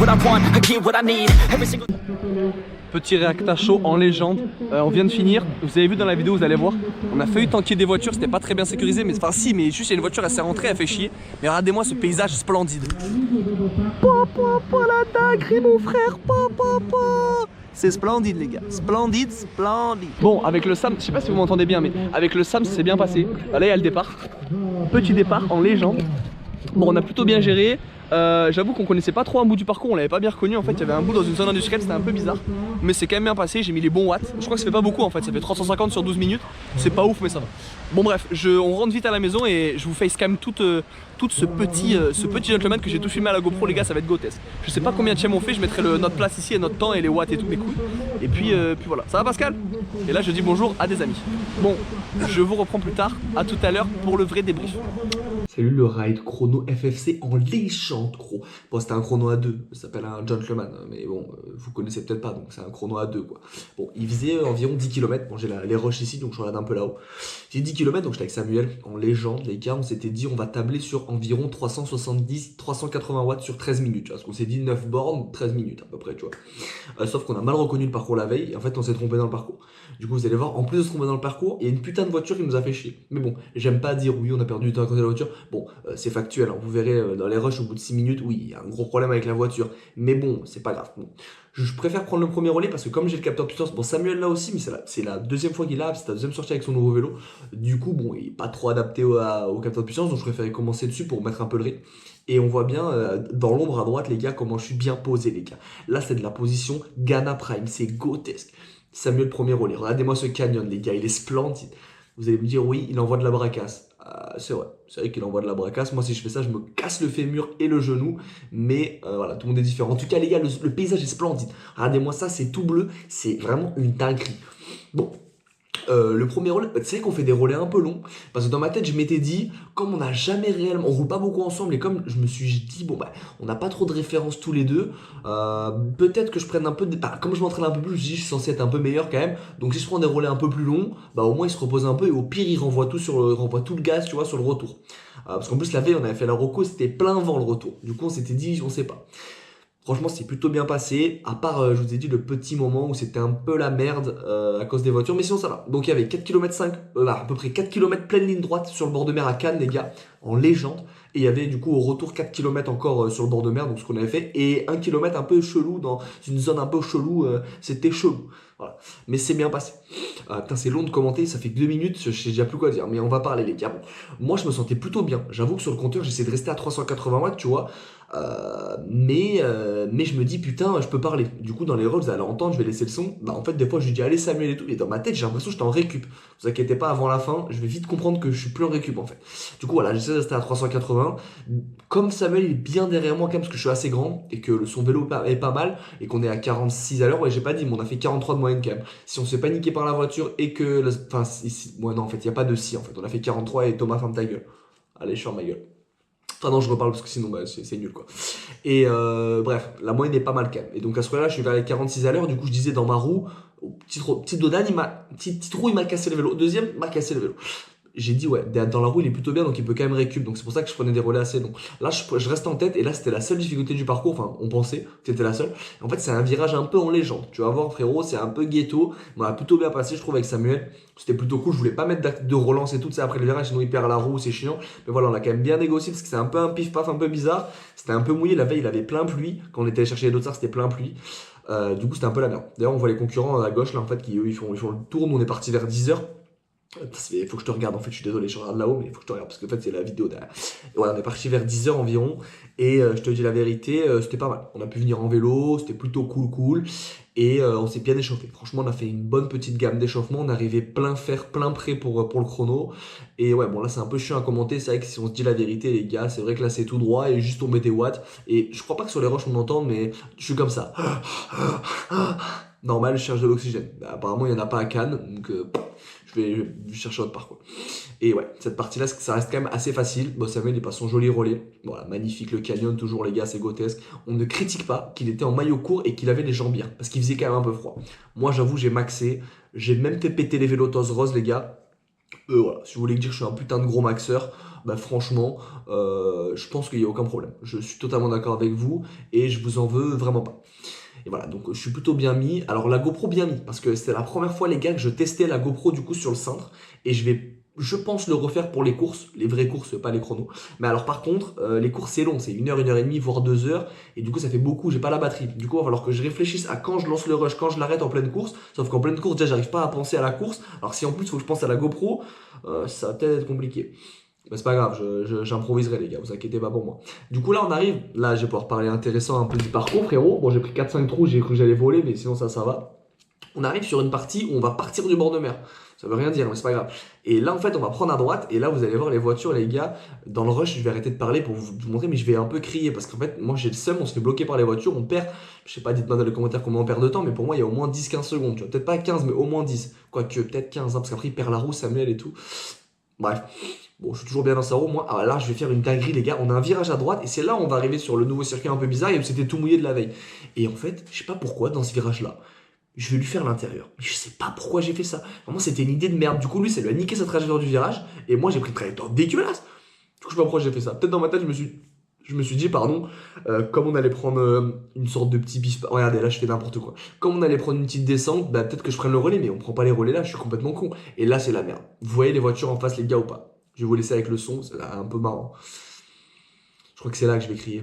what I want, I get what I need. Every single Petit réacta chaud en légende, on vient de finir, vous avez vu dans la vidéo, vous allez voir, on a failli tanker des voitures, c'était pas très bien sécurisé, mais enfin si, mais juste il y a une voiture, elle s'est rentrée, elle fait chier. Mais regardez-moi ce paysage splendide. La dinguerie mon frère, c'est splendide les gars, splendide, splendide. Bon, avec le SAM, je sais pas si vous m'entendez bien, mais avec le SAM c'est bien passé. Là il y a le départ, petit départ en légende. Bon, on a plutôt bien géré. J'avoue qu'on connaissait pas trop un bout du parcours, on l'avait pas bien reconnu. En fait, il y avait un bout dans une zone industrielle, c'était un peu bizarre. Mais c'est quand même bien passé, j'ai mis les bons watts. Je crois que ça fait pas beaucoup en fait, ça fait 350 sur 12 minutes. C'est pas ouf, mais ça va. Bon, bref, on rentre vite à la maison et je vous facecam tout ce petit gentleman que j'ai tout filmé à la GoPro, les gars, ça va être grotesque. Je sais pas combien de chaînes on fait, je mettrai notre place ici et notre temps et les watts et tout, des couilles. Et puis voilà, ça va Pascal? Et là, je dis bonjour à des amis. Bon, je vous reprends plus tard, à tout à l'heure pour le vrai débrief. Salut le ride chrono FFC en légende gros. Bon c'était un chrono à 2, ça s'appelle un gentleman, mais bon vous connaissez peut-être pas donc c'est un chrono à 2 quoi. Bon il faisait environ 10 km, bon j'ai les rushs ici donc je regarde un peu là-haut. J'ai 10 km donc j'étais avec Samuel en légende les gars, on s'était dit on va tabler sur environ 370-380 watts sur 13 minutes, tu vois, parce qu'on s'est dit 9 bornes, 13 minutes à peu près tu vois. Sauf qu'on a mal reconnu le parcours la veille et en fait on s'est trompé dans le parcours. Du coup vous allez voir, en plus de se tromper dans le parcours, il y a une putain de voiture qui nous a fait chier. Mais bon, j'aime pas dire oui on a perdu du temps à cause de la voiture. Bon, c'est factuel, hein. Vous verrez dans les rushs au bout de 6 minutes, oui, il y a un gros problème avec la voiture. Mais bon, c'est pas grave. Bon. Je préfère prendre le premier relais parce que comme j'ai le capteur puissance, bon Samuel là aussi, mais c'est la deuxième fois qu'il a, c'est la deuxième sortie avec son nouveau vélo. Du coup, bon, il est pas trop adapté au capteur de puissance, donc je préférais commencer dessus pour mettre un peu le rythme. Et on voit bien dans l'ombre à droite, les gars, comment je suis bien posé, les gars. Là, c'est de la position Ghana Prime, c'est grotesque. Samuel premier relais, regardez-moi ce canyon, les gars, il est splendide. Vous allez me dire, oui, il envoie de la bracasse. C'est vrai qu'il envoie de la bracasse. Moi, si je fais ça, je me casse le fémur et le genou. Mais voilà, tout le monde est différent. En tout cas, les gars, le paysage est splendide. Regardez-moi ça, c'est tout bleu. C'est vraiment une dinguerie. Bon. Le premier relais, c'est vrai qu'on fait des relais un peu longs parce que dans ma tête je m'étais dit comme on n'a jamais réellement, on roule pas beaucoup ensemble et comme je me suis dit bon bah on n'a pas trop de références tous les deux, peut-être que je prenne un peu comme je m'entraîne un peu plus, je dis je suis censé être un peu meilleur quand même, donc si je prends des relais un peu plus longs, bah au moins il se repose un peu et au pire il renvoie tout le gaz tu vois sur le retour, parce qu'en plus la veille on avait fait la Rocco, c'était plein vent le retour, du coup on s'était dit on sait pas. Franchement, c'est plutôt bien passé, à part, je vous ai dit, le petit moment où c'était un peu la merde à cause des voitures, mais sinon ça va. Donc il y avait 4 km 5, à peu près 4 km pleine ligne droite sur le bord de mer à Cannes, les gars, en légende. Et il y avait du coup au retour 4 km encore sur le bord de mer, donc ce qu'on avait fait, et 1 km un peu chelou, dans une zone un peu chelou, c'était chelou. Voilà. Mais c'est bien passé. Putain, c'est long de commenter, ça fait que 2 minutes, je sais déjà plus quoi dire, mais on va parler les gars. Bon, moi je me sentais plutôt bien, j'avoue que sur le compteur j'essaie de rester à 380 watts, tu vois. Mais je me dis putain je peux parler, du coup dans les rolls vous allez entendre, je vais laisser le son, bah en fait des fois je lui dis allez Samuel et tout, et dans ma tête j'ai l'impression que j'étais en récup, vous inquiétez pas avant la fin, je vais vite comprendre que je suis plus en récup en fait. Du coup voilà, j'essaie de rester à 380, comme Samuel il est bien derrière moi quand même parce que je suis assez grand et que son vélo est pas mal et qu'on est à 46 à l'heure, ouais j'ai pas dit mais on a fait 43 de moyenne quand même, si on se fait paniquer par la voiture et que, enfin ouais non en fait il y a pas de si en fait, on a fait 43 et Thomas ferme ta gueule, allez je ferme ma gueule. Enfin non je reparle parce que sinon bah, c'est nul quoi. Et bref, la moyenne est pas mal quand même. Et donc à ce moment-là je suis vers les 46 à l'heure, du coup je disais dans ma roue, petite dodane, petite roue il m'a cassé le vélo, deuxième m'a cassé le vélo. J'ai dit ouais, dans la roue il est plutôt bien donc il peut quand même récup, donc c'est pour ça que je prenais des relais assez longs. Là je reste en tête et là c'était la seule difficulté du parcours, enfin on pensait que c'était la seule. En fait c'est un virage un peu en légende, tu vas voir frérot, c'est un peu ghetto, on a plutôt bien passé je trouve avec Samuel, c'était plutôt cool, je voulais pas mettre de relance et tout ça après le virage sinon il perd la roue, c'est chiant, mais voilà on a quand même bien négocié parce que c'est un peu un pif paf un peu bizarre, c'était un peu mouillé, la veille il avait plein pluie, quand on était allé chercher les dossards c'était plein pluie. Du coup c'était un peu la merde. D'ailleurs on voit les concurrents à gauche là en fait qui eux ils font le tour, nous on est parti vers 10h. Il faut que je te regarde en fait, je suis désolé, je regarde là-haut, mais il faut que je te regarde parce que en fait c'est la vidéo derrière. Et voilà, on est parti vers 10h environ et je te dis la vérité, c'était pas mal. On a pu venir en vélo, c'était plutôt cool et on s'est bien échauffé. Franchement, on a fait une bonne petite gamme d'échauffement, on est arrivé plein fer, plein prêt pour le chrono. Et ouais, bon là c'est un peu chiant à commenter, c'est vrai que si on se dit la vérité les gars, c'est vrai que là c'est tout droit et juste on met des watts. Et je crois pas que sur les roches on entende, mais je suis comme ça. Normal, je cherche de l'oxygène. Bah, apparemment il y en a pas à Cannes, donc je vais chercher autre part quoi. Et ouais, cette partie là ça reste quand même assez facile. Bon Samuel il passe son joli relais, voilà, magnifique le canyon toujours les gars, c'est grotesque. On ne critique pas qu'il était en maillot court et qu'il avait les jambes bien parce qu'il faisait quand même un peu froid. Moi j'avoue j'ai maxé, j'ai même fait péter les vélos Tos Rose les gars. Voilà, si vous voulez dire que je suis un putain de gros maxeur, bah franchement, je pense qu'il n'y a aucun problème. Je suis totalement d'accord avec vous et je vous en veux vraiment pas. Et voilà, donc je suis plutôt bien mis. Alors la GoPro bien mis, parce que c'était la première fois les gars que je testais la GoPro du coup sur le cintre. Et je pense le refaire pour les courses, les vraies courses, pas les chronos. Mais alors par contre, les courses c'est long, c'est 1 heure, 1 heure et demie, voire 2 heures. Et du coup ça fait beaucoup, j'ai pas la batterie. Du coup il va falloir que je réfléchisse à quand je lance le rush, quand je l'arrête en pleine course. Sauf qu'en pleine course déjà j'arrive pas à penser à la course. Alors si en plus il faut que je pense à la GoPro, ça va peut-être être compliqué. Mais c'est pas grave, j'improviserai les gars, vous inquiétez pas pour moi. Du coup là on arrive, là je vais pouvoir parler intéressant un peu du parcours frérot. Bon j'ai pris 4-5 trous, j'ai cru que j'allais voler mais sinon ça va. On arrive sur une partie où on va partir du bord de mer. Ça veut rien dire mais c'est pas grave. Et là en fait on va prendre à droite et là vous allez voir les voitures les gars. Dans le rush je vais arrêter de parler pour vous montrer mais je vais un peu crier parce qu'en fait moi j'ai le seum, on se fait bloquer par les voitures, on perd, je sais pas dites-moi dans les commentaires combien on perd de temps mais pour moi il y a au moins 10-15 secondes, tu vois, peut-être pas 15 mais au moins 10. Quoique peut-être 15 hein, parce qu'après il perd la roue, Samuel et tout. Bref. Bon, je suis toujours bien dans sa roue, moi. Alors là, je vais faire une dinguerie, les gars. On a un virage à droite et c'est là où on va arriver sur le nouveau circuit un peu bizarre et où c'était tout mouillé de la veille. Et en fait, je sais pas pourquoi, dans ce virage-là, je vais lui faire l'intérieur. Je sais pas pourquoi j'ai fait ça. Vraiment, c'était une idée de merde. Du coup, lui, ça lui a niqué sa trajectoire du virage et moi, j'ai pris une trajectoire dégueulasse. Du coup, je sais pas pourquoi j'ai fait ça. Peut-être dans ma tête, je me suis dit, pardon, comme on allait prendre une sorte de petit bif. Regardez, là, je fais n'importe quoi. Comme on allait prendre une petite descente, bah, peut-être que je prenne le relais, mais on prend pas les relais là, je suis complètement con. Et là, c'est la merde. Vous voyez les voitures en face, les gars, ou pas? Je vais vous laisser avec le son, c'est un peu marrant. Je crois que c'est là que je vais crier.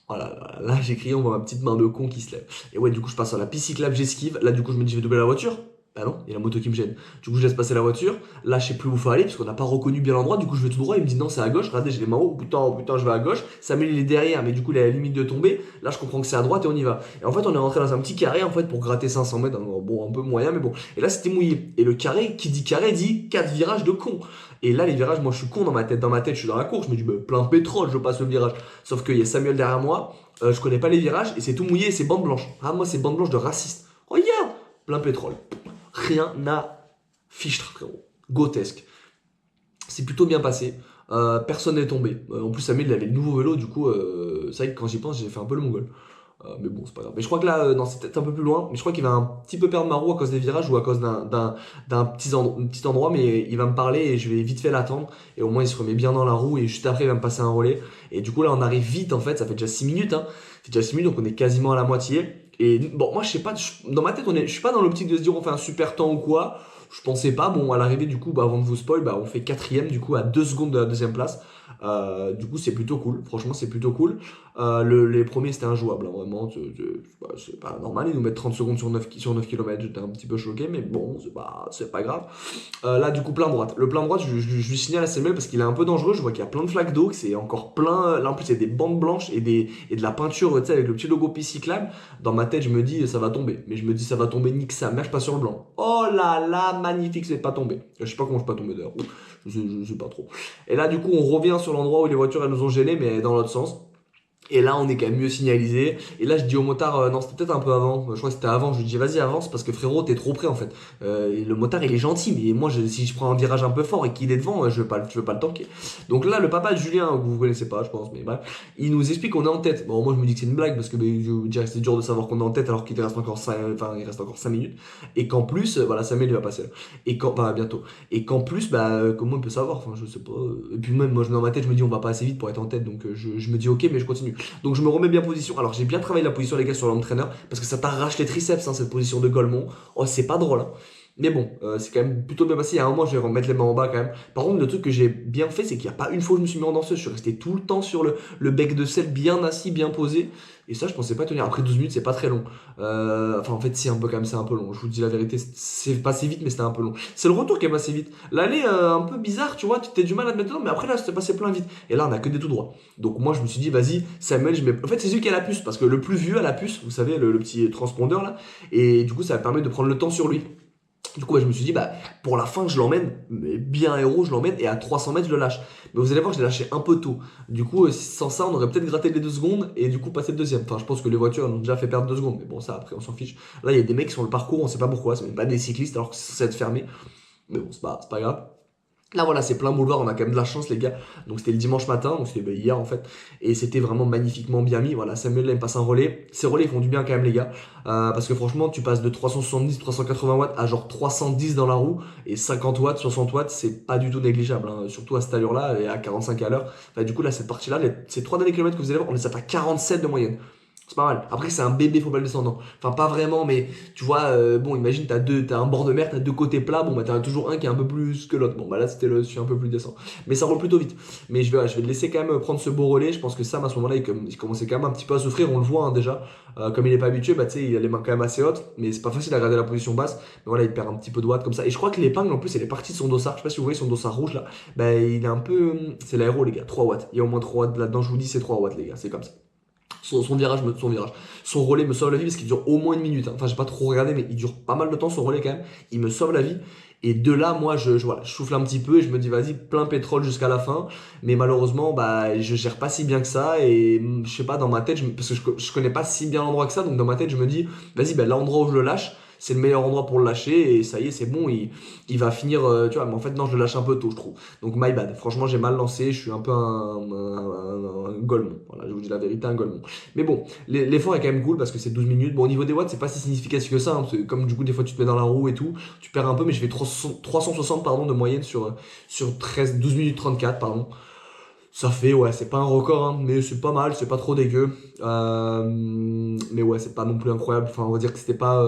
Voilà, là j'ai crié, on voit ma petite main de con qui se lève. Et ouais, du coup, je passe sur la piste cyclable, j'esquive. Là, du coup, je me dis, je vais doubler la voiture. Bah non, il y a la moto qui me gêne. Du coup, je laisse passer la voiture. Là, je sais plus où il faut aller parce qu'on n'a pas reconnu bien l'endroit. Du coup, je vais tout droit. Il me dit non, c'est à gauche. Regardez, j'ai les mains haut. Oh, putain, je vais à gauche. Samuel, il est derrière, mais du coup, il est à la limite de tomber. Là, je comprends que c'est à droite et on y va. Et en fait, on est rentré dans un petit carré en fait pour gratter 500 mètres. Bon, un peu moyen, mais bon. Et là, c'était mouillé. Et le carré, qui dit carré, dit 4 virages de con. Et là, les virages, moi, je suis con dans ma tête. Dans ma tête, je suis dans la course. Je me dis, bah, plein de pétrole, je passe le virage. Sauf qu'il y a Samuel derrière moi. Je connais pas les virages et c'est tout mouillé et c'est bande blanche. Ah, moi, c'est bande blanche de raciste. Regarde, plein pétrole. Rien à fichtre, frérot. Grotesque. C'est plutôt bien passé. Personne n'est tombé. En plus, Samuel, il avait le nouveau vélo. Du coup, c'est vrai que quand j'y pense, j'ai fait un peu le mongol. Mais bon, c'est pas grave. Mais je crois que là, non, c'est peut-être un peu plus loin. Mais je crois qu'il va un petit peu perdre ma roue à cause des virages ou à cause d'un petit endroit. Mais il va me parler et je vais vite fait l'attendre. Et au moins, il se remet bien dans la roue. Et juste après, il va me passer un relais. Et du coup, là, on arrive vite en fait. Ça fait déjà 6 minutes. Hein. Ça fait déjà 6 minutes, donc on est quasiment à la moitié. Et bon, moi, je sais pas. Dans ma tête, je suis pas dans l'optique de se dire on fait un super temps ou quoi. Je pensais pas. Bon, à l'arrivée, du coup, bah, avant de vous spoil, bah, on fait 4ème du coup à 2 secondes de la 2ème place. Du coup, c'est plutôt cool. Franchement, c'est plutôt cool. Les premiers, c'était injouable. Hein, vraiment, c'est pas normal. Ils nous mettent 30 secondes sur 9 km. J'étais un petit peu choqué, mais bon, c'est pas grave. Là, du coup, plein droite. Le plein droite, je lui signale à Samuel parce qu'il est un peu dangereux. Je vois qu'il y a plein de flaques d'eau, que c'est encore plein. Là, en plus, il y a des bandes blanches et de la peinture, tu sais, avec le petit logo piste cyclable. Dans ma tête, je me dis, ça va tomber. Mais je me dis, ça va tomber, nique sa mère, je passe sur le blanc. Oh là là, magnifique, c'est pas tombé. Je sais pas comment je suis pas tombé d'ailleurs. Je sais pas trop. Et là, du coup, on revient sur l'endroit où les voitures elles nous ont gênés, mais dans l'autre sens. Et là, on est quand même mieux signalisé. Et là, je dis au motard, non, c'était peut-être un peu avant. Je crois que c'était avant. Je lui dis, vas-y, avance parce que frérot, t'es trop près en fait. Et le motard, il est gentil, mais moi, si je prends un virage un peu fort et qu'il est devant, je veux pas le tanker. Donc là, le papa de Julien, que vous connaissez pas, je pense, mais bref, il nous explique qu'on est en tête. Bon, moi, je me dis que c'est une blague parce que je dirais que c'est dur de savoir qu'on est en tête alors qu'il reste encore 5 minutes. Et qu'en plus, voilà, Samuel, il va passer là. Et bientôt. Et qu'en plus, comment il peut savoir? Enfin, je sais pas. Et puis même, moi, dans ma tête, je me dis, on va pas assez vite pour être en tête. Donc je me dis, ok, mais je continue. Donc je me remets bien en position. Alors j'ai bien travaillé la position les gars sur l'entraîneur parce que ça t'arrache les triceps hein, cette position de Golemont. Oh c'est pas drôle hein. Mais bon, c'est quand même plutôt bien passé. Il y a un moment, je vais remettre les mains en bas quand même. Par contre, le truc que j'ai bien fait, c'est qu'il n'y a pas une fois où je me suis mis en danseuse. Je suis resté tout le temps sur le bec de selle, bien assis, bien posé. Et ça, je pensais pas tenir. Après 12 minutes, c'est pas très long. Enfin, en fait, c'est un peu quand même, c'est un peu long. Je vous dis la vérité, c'est passé vite, mais c'était un peu long. C'est le retour qui est passé vite. L'aller, un peu bizarre, tu vois, tu t'es du mal à te mettre dedans, mais après là, c'était passé plein vite. Et là, on a que des tout droits. Donc moi, je me suis dit, vas-y, Samuel, en fait, c'est celui qui a la puce, parce que le plus vieux a la puce, vous savez, le petit transpondeur là. Et du coup, ça va permettre de prendre le temps sur lui. Du coup, je me suis dit, pour la fin, je l'emmène, mais bien héros, je l'emmène, et à 300 mètres, je le lâche. Mais vous allez voir, je l'ai lâché un peu tôt. Du coup, sans ça, on aurait peut-être gratté les 2 secondes, et du coup, passé le deuxième. Enfin, je pense que les voitures ont déjà fait perdre 2 secondes, mais bon, ça, après, on s'en fiche. Là, il y a des mecs sur le parcours, on sait pas pourquoi, c'est même pas des cyclistes, alors que c'est censé être fermé. Mais bon, c'est pas grave. Là voilà, c'est plein boulevard, on a quand même de la chance les gars. Donc c'était le dimanche matin, donc c'était hier en fait. Et c'était vraiment magnifiquement bien mis. Voilà, Samuel là il me passe un relais. Ces relais ils font du bien quand même les gars. Parce que franchement tu passes de 370, 380 watts à genre 310 dans la roue. Et 50 watts, 60 watts, c'est pas du tout négligeable. Hein. Surtout à cette allure là et à 45 à l'heure. Enfin, du coup là cette partie là, ces 3 derniers kilomètres que vous allez voir, on est à 47 de moyenne. C'est pas mal. Après, c'est un bébé, faut pas le descendre. Enfin, pas vraiment, mais tu vois, bon, imagine, t'as un bord de mer, t'as deux côtés plats. Bon, bah, t'as toujours un qui est un peu plus que l'autre. Bon, bah là, je suis un peu plus descend. Mais ça roule plutôt vite. Mais je vais le laisser quand même prendre ce beau relais. Je pense que Sam, à ce moment-là, il commençait quand même un petit peu à souffrir. On le voit, hein, déjà. Comme il est pas habitué, bah, tu sais, il a les mains quand même assez hautes. Mais c'est pas facile à garder la position basse. Mais voilà, il perd un petit peu de watts comme ça. Et je crois que l'épingle, en plus, elle est partie de son dossard. Je sais pas si vous voyez son dossard rouge là. Bah, il est un peu. C'est l'aéro, les gars. 3 watts. Il y a au moins 3 watts là-dedans. Je vous dis, c'est 3 watts, les gars. C'est comme ça. Son relais me sauve la vie parce qu'il dure au moins une minute. Hein. Enfin, j'ai pas trop regardé, mais il dure pas mal de temps son relais quand même. Il me sauve la vie. Et de là, moi, voilà, je souffle un petit peu et je me dis, vas-y, plein pétrole jusqu'à la fin. Mais malheureusement, bah, je gère pas si bien que ça. Et je sais pas, dans ma tête, parce que je connais pas si bien l'endroit que ça. Donc, dans ma tête, je me dis, vas-y, bah, l'endroit où je le lâche, c'est le meilleur endroit pour le lâcher. Et ça y est, c'est bon, il va finir, tu vois. Mais en fait, non, je le lâche un peu tôt, je trouve. Donc, my bad. Franchement, j'ai mal lancé. Je suis un peu un golemon. Voilà, je vous dis la vérité, un golemon. Mais bon, l'effort est quand même cool parce que c'est 12 minutes. Bon, au niveau des watts, c'est pas si significatif que ça. Hein, parce que comme du coup, des fois, tu te mets dans la roue et tout, tu perds un peu, mais je fais 360 pardon, de moyenne sur 12 minutes 34, pardon. Ça fait, ouais, c'est pas un record, hein, mais c'est pas mal, c'est pas trop dégueu. Mais ouais, c'est pas non plus incroyable. Enfin, on va dire que c'était pas.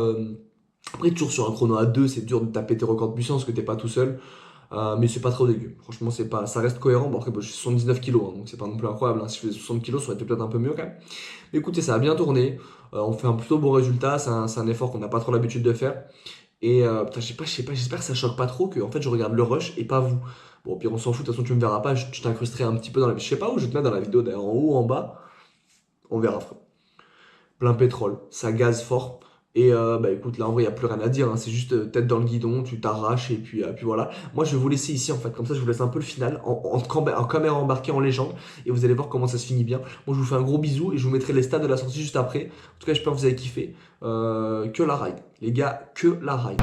Après, toujours sur un chrono à 2, c'est dur de taper tes records de puissance parce que t'es pas tout seul. Mais c'est pas trop dégueu. Franchement, ça reste cohérent. Bon, après, je suis 79 kilos, hein, donc c'est pas non plus incroyable. Hein. Si je faisais 60 kilos, ça aurait été peut-être un peu mieux quand même. Mais écoutez, ça a bien tourné. On fait un plutôt bon résultat. C'est un effort qu'on n'a pas trop l'habitude de faire. Et putain, je sais pas, j'espère que ça choque pas trop que en fait je regarde le rush et pas vous. Bon, puis on s'en fout, de toute façon, tu me verras pas. Je t'incrusterai un petit peu dans la. Je sais pas où je vais te mettre dans la vidéo, d'ailleurs, en haut ou en bas. On verra, frère. Plein pétrole, ça gaze fort. Et bah écoute, là en vrai, il n'y a plus rien à dire. Hein. C'est juste tête dans le guidon, tu t'arraches et puis voilà. Moi, je vais vous laisser ici en fait. Comme ça, je vous laisse un peu le final en caméra embarquée en légende. Et vous allez voir comment ça se finit bien. Moi, je vous fais un gros bisou et je vous mettrai les stats de la sortie juste après. En tout cas, j'espère que vous avez kiffé. Que la ride. Les gars, que la ride.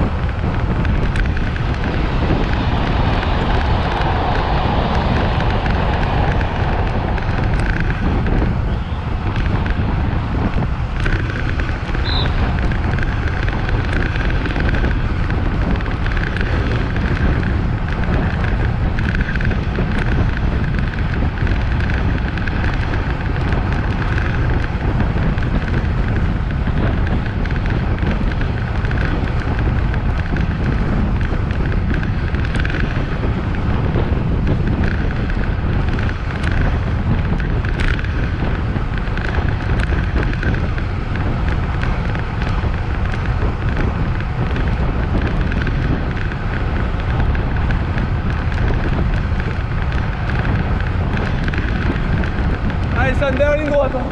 Allez, ça derrière la ligne droite. Hein.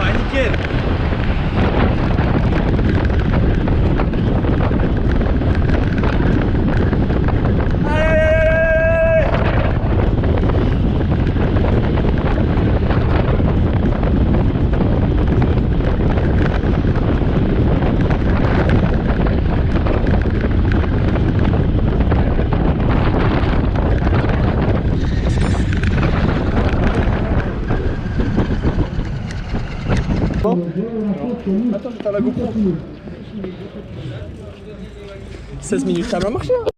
Ouais, nickel. Attends, j'étais à la GoPro. 16 minutes, ça va marcher.